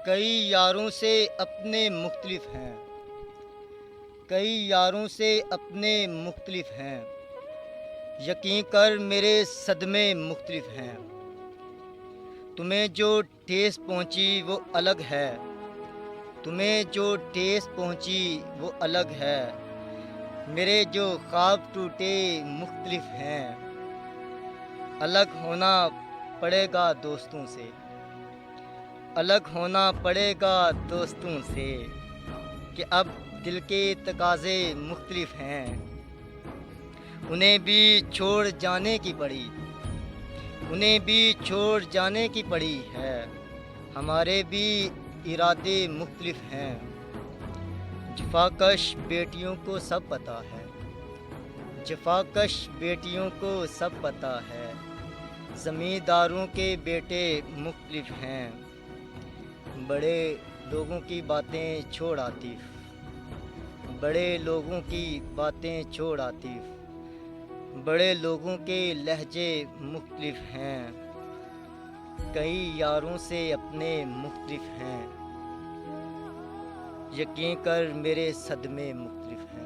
کئی یاروں سے اپنے مختلف ہیں، کئی یاروں سے اپنے مختلف ہیں، یقین کر میرے صدمے مختلف ہیں۔ تمہیں جو ٹھیس پہنچی وہ الگ ہے، تمہیں جو ٹھیس پہنچی وہ الگ ہے، میرے جو خواب ٹوٹے مختلف ہیں۔ الگ ہونا پڑے گا دوستوں سے، الگ ہونا پڑے گا دوستوں سے، کہ اب دل کے تقاضے مختلف ہیں۔ انہیں بھی چھوڑ جانے کی پڑی، انہیں بھی چھوڑ جانے کی پڑی ہے، ہمارے بھی ارادے مختلف ہیں۔ جفاکش بیٹیوں کو سب پتہ ہے، جفاکش بیٹیوں کو سب پتہ ہے، زمینداروں کے بیٹے مختلف ہیں۔ بڑے لوگوں کی باتیں چھوڑ عاطف، بڑے لوگوں کی باتیں چھوڑ عاطف، بڑے لوگوں کے لہجے مختلف ہیں، کئی یاروں سے اپنے مختلف ہیں، یقین کر میرے صدمے مختلف ہیں۔